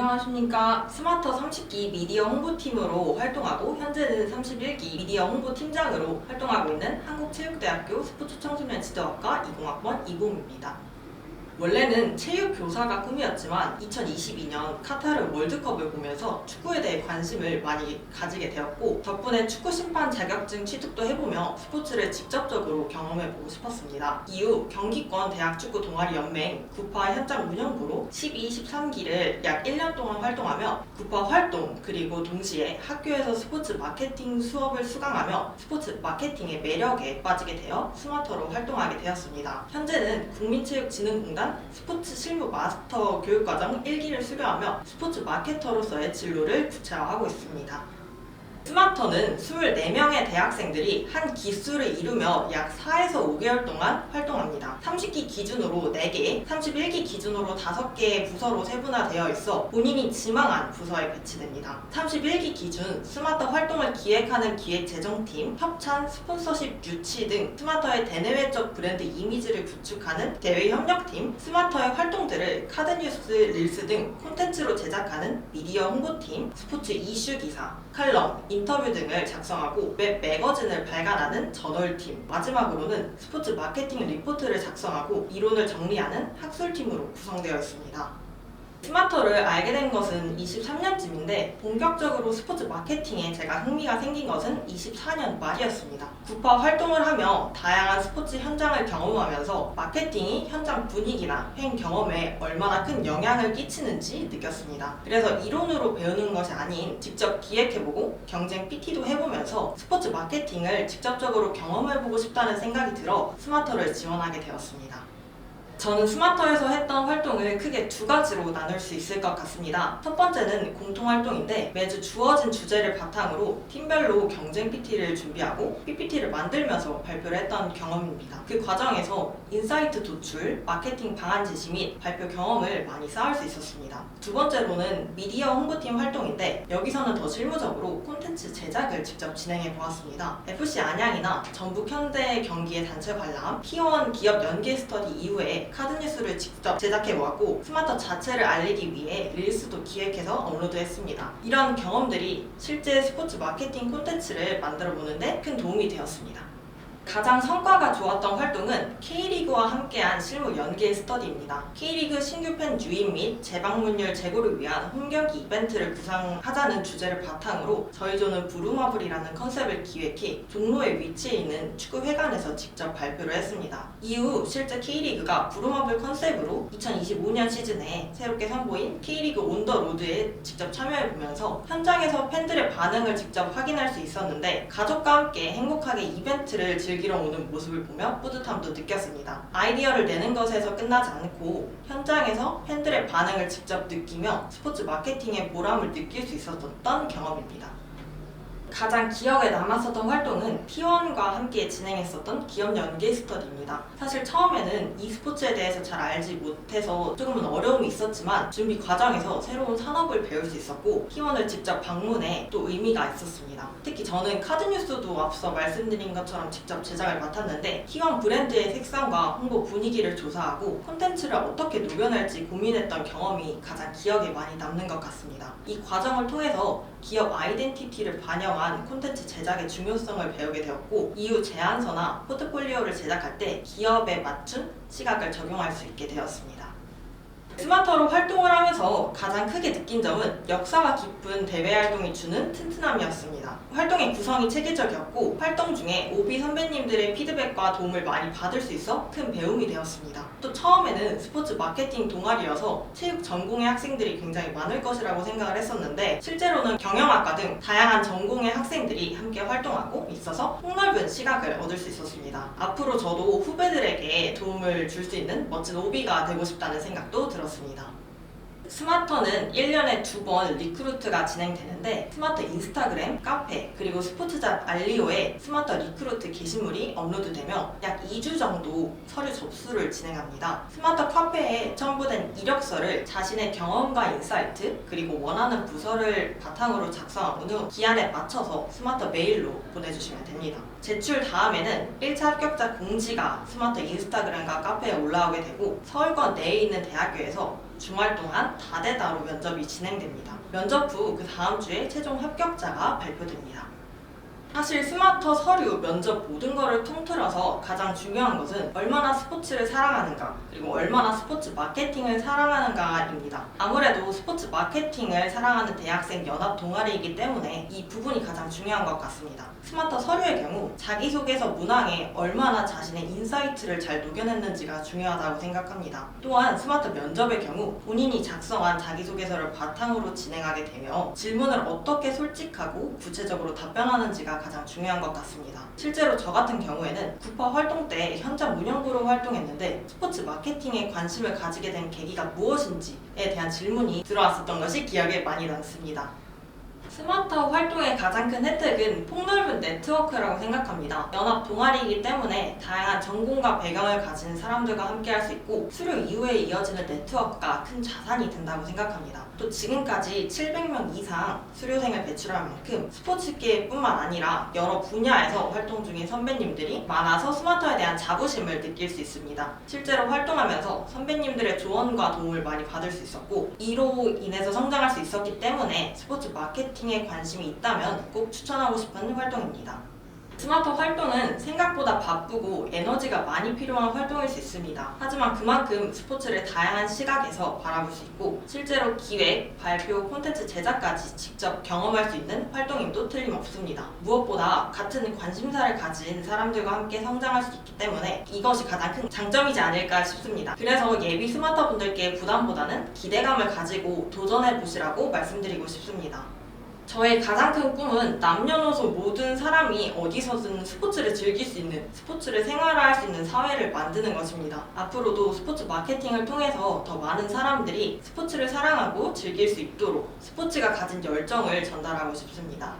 안녕하십니까. 스마터 30기 미디어 홍보팀으로 활동하고 현재는 31기 미디어 홍보팀장으로 활동하고 있는 한국체육대학교 스포츠청소년 지도학과 20학번 이봄입니다. 원래는 체육 교사가 꿈이었지만 2022년 카타르 월드컵을 보면서 축구에 대해 관심을 많이 가지게 되었고, 덕분에 축구 심판 자격증 취득도 해보며 스포츠를 직접적으로 경험해보고 싶었습니다. 이후 경기권 대학축구 동아리 연맹 구파 현장 운영부로 12, 13기를 약 1년 동안 활동하며 구파 활동 그리고 동시에 학교에서 스포츠 마케팅 수업을 수강하며 스포츠 마케팅의 매력에 빠지게 되어 스마터로 활동하게 되었습니다. 현재는 국민체육진흥공단 스포츠 실무 마스터 교육과정 1기를 수료하며 스포츠 마케터로서의 진로를 구체화하고 있습니다. 스마터는 24명의 대학생들이 한 기수를 이루며 약 4에서 5개월 동안 활동합니다. 30기 기준으로 4개, 31기 기준으로 5개의 부서로 세분화되어 있어 본인이 지망한 부서에 배치됩니다. 31기 기준 스마터 활동을 기획하는 기획재정팀, 협찬, 스폰서십 유치 등 스마터의 대내외적 브랜드 이미지를 구축하는 대외협력팀, 스마터의 활동들을 카드뉴스, 릴스 등 콘텐츠로 제작하는 미디어 홍보팀, 스포츠 이슈 기사, 칼럼, 인터뷰 등을 작성하고 웹 매거진을 발간하는 저널팀, 마지막으로는 스포츠 마케팅 리포트를 작성하고 이론을 정리하는 학술팀으로 구성되어 있습니다. 스마터를 알게 된 것은 23년쯤인데 본격적으로 스포츠 마케팅에 제가 흥미가 생긴 것은 24년 말이었습니다. 구파 활동을 하며 다양한 스포츠 현장을 경험하면서 마케팅이 현장 분위기나 팬 경험에 얼마나 큰 영향을 끼치는지 느꼈습니다. 그래서 이론으로 배우는 것이 아닌 직접 기획해보고 경쟁 PT도 해보면서 스포츠 마케팅을 직접적으로 경험해보고 싶다는 생각이 들어 스마터를 지원하게 되었습니다. 저는 스마터에서 했던 활동을 크게 2가지로 나눌 수 있을 것 같습니다. 첫 번째는 공통활동인데 매주 주어진 주제를 바탕으로 팀별로 경쟁 PT를 준비하고 PPT를 만들면서 발표를 했던 경험입니다. 그 과정에서 인사이트 도출, 마케팅 방안 제시 및 발표 경험을 많이 쌓을 수 있었습니다. 두 번째로는 미디어 홍보팀 활동인데 여기서는 더 실무적으로 콘텐츠 제작을 직접 진행해 보았습니다. FC 안양이나 전북 현대 경기의 단체 관람, T1 기업 연계 스터디 이후에 카드뉴스를 직접 제작해보았고 스마터 자체를 알리기 위해 릴스도 기획해서 업로드했습니다. 이런 경험들이 실제 스포츠 마케팅 콘텐츠를 만들어보는데 큰 도움이 되었습니다. 가장 성과가 좋았던 활동은 K리그와 함께한 실무 연계 스터디입니다. K리그 신규 팬 유입 및 재방문율 제고를 위한 홈경기 이벤트를 구상하자는 주제를 바탕으로 저희조는 부루마블이라는 컨셉을 기획해 종로에 위치해 있는 축구회관에서 직접 발표를 했습니다. 이후 실제 K리그가 부루마블 컨셉으로 2025년 시즌에 새롭게 선보인 K리그 온 더 로드에 직접 참여해보면서 현장에서 팬들의 반응을 직접 확인할 수 있었는데 가족과 함께 행복하게 이벤트를 즐기러 오는 모습을 보며 뿌듯함도 느꼈습니다. 아이디어를 내는 것에서 끝나지 않고 현장에서 팬들의 반응을 직접 느끼며 스포츠 마케팅의 보람을 느낄 수 있었던 경험입니다. 가장 기억에 남았었던 활동은 T1과 함께 진행했었던 기업 연계 스터디입니다. 사실 처음에는 e스포츠에 대해서 잘 알지 못해서 조금은 어려움이 있었지만 준비 과정에서 새로운 산업을 배울 수 있었고 T1을 직접 방문해 또 의미가 있었습니다. 특히 저는 카드뉴스도 앞서 말씀드린 것처럼 직접 제작을 맡았는데 T1 브랜드의 색상과 홍보 분위기를 조사하고 콘텐츠를 어떻게 녹여낼지 고민했던 경험이 가장 기억에 많이 남는 것 같습니다. 이 과정을 통해서 기업 아이덴티티를 반영한 콘텐츠 제작의 중요성을 배우게 되었고 이후 제안서나 포트폴리오를 제작할 때 기업에 맞춘 시각을 적용할 수 있게 되었습니다. 스마터로 활동을 하면서 가장 크게 느낀 점은 역사가 깊은 대외 활동이 주는 튼튼함이었습니다. 활동의 구성이 체계적이었고 활동 중에 OB 선배님들의 피드백과 도움을 많이 받을 수 있어 큰 배움이 되었습니다. 또 처음에는 스포츠 마케팅 동아리여서 체육 전공의 학생들이 굉장히 많을 것이라고 생각을 했었는데 실제로는 경영학과 등 다양한 전공의 학생들이 함께 활동하고 있어서 폭넓은 시각을 얻을 수 있었습니다. 앞으로 저도 후배들에게 도움을 줄 수 있는 멋진 OB가 되고 싶다는 생각도 들었습니다. 스마터는 1년에 2번 리크루트가 진행되는데 스마터 인스타그램, 카페, 그리고 스포츠잡 알리오에 스마터 리크루트 게시물이 업로드되며 약 2주 정도 서류 접수를 진행합니다. 스마터 카페에 첨부된 이력서를 자신의 경험과 인사이트, 그리고 원하는 부서를 바탕으로 작성한 후 기한에 맞춰서 스마터 메일로 보내주시면 됩니다. 제출 다음에는 1차 합격자 공지가 스마터 인스타그램과 카페에 올라오게 되고 서울권 내에 있는 대학교에서 주말 동안 다대다로 면접이 진행됩니다. 면접 후 그 다음 주에 최종 합격자가 발표됩니다. 사실 스마터 서류, 면접 모든 거를 통틀어서 가장 중요한 것은 얼마나 스포츠를 사랑하는가, 그리고 얼마나 스포츠 마케팅을 사랑하는가입니다. 아무래도 스포츠 마케팅을 사랑하는 대학생 연합 동아리이기 때문에 이 부분이 가장 중요한 것 같습니다. 스마터 서류의 경우 자기소개서 문항에 얼마나 자신의 인사이트를 잘 녹여냈는지가 중요하다고 생각합니다. 또한 스마트 면접의 경우 본인이 작성한 자기소개서를 바탕으로 진행하게 되며 질문을 어떻게 솔직하고 구체적으로 답변하는지가 가장 중요한 것 같습니다. 실제로 저 같은 경우에는 구파 활동 때 현장 운영부로 활동했는데 스포츠 마케팅에 관심을 가지게 된 계기가 무엇인지에 대한 질문이 들어왔었던 것이 기억에 많이 남습니다. 스마터 활동의 가장 큰 혜택은 폭넓은 네트워크라고 생각합니다. 연합 동아리이기 때문에 다양한 전공과 배경을 가진 사람들과 함께 할 수 있고 수료 이후에 이어지는 네트워크가 큰 자산이 된다고 생각합니다. 또 지금까지 700명 이상 수료생을 배출한 만큼 스포츠계뿐만 아니라 여러 분야에서 활동 중인 선배님들이 많아서 스마터에 대한 자부심을 느낄 수 있습니다. 실제로 활동하면서 선배님들의 조언과 도움을 많이 받을 수 있었고 이로 인해서 성장할 수 있었기 때문에 스포츠 마케팅에 관심이 있다면 꼭 추천하고 싶은 활동입니다. 스마터 활동은 생각보다 바쁘고 에너지가 많이 필요한 활동일 수 있습니다. 하지만 그만큼 스포츠를 다양한 시각에서 바라볼 수 있고 실제로 기획, 발표, 콘텐츠 제작까지 직접 경험할 수 있는 활동임도 틀림없습니다. 무엇보다 같은 관심사를 가진 사람들과 함께 성장할 수 있기 때문에 이것이 가장 큰 장점이지 않을까 싶습니다. 그래서 예비 스마터 분들께 부담보다는 기대감을 가지고 도전해 보시라고 말씀드리고 싶습니다. 저의 가장 큰 꿈은 남녀노소 모든 사람이 어디서든 스포츠를 즐길 수 있는, 스포츠를 생활화할 수 있는 사회를 만드는 것입니다. 앞으로도 스포츠 마케팅을 통해서 더 많은 사람들이 스포츠를 사랑하고 즐길 수 있도록 스포츠가 가진 열정을 전달하고 싶습니다.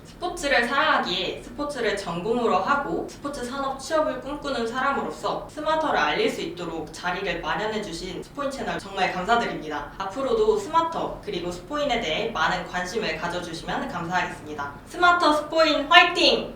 스포츠를 사랑하기에 스포츠를 전공으로 하고 스포츠 산업 취업을 꿈꾸는 사람으로서 스마터를 알릴 수 있도록 자리를 마련해주신 스포인 채널 정말 감사드립니다. 앞으로도 스마터 그리고 스포인에 대해 많은 관심을 가져주시면 감사하겠습니다. 스마터 스포인 화이팅!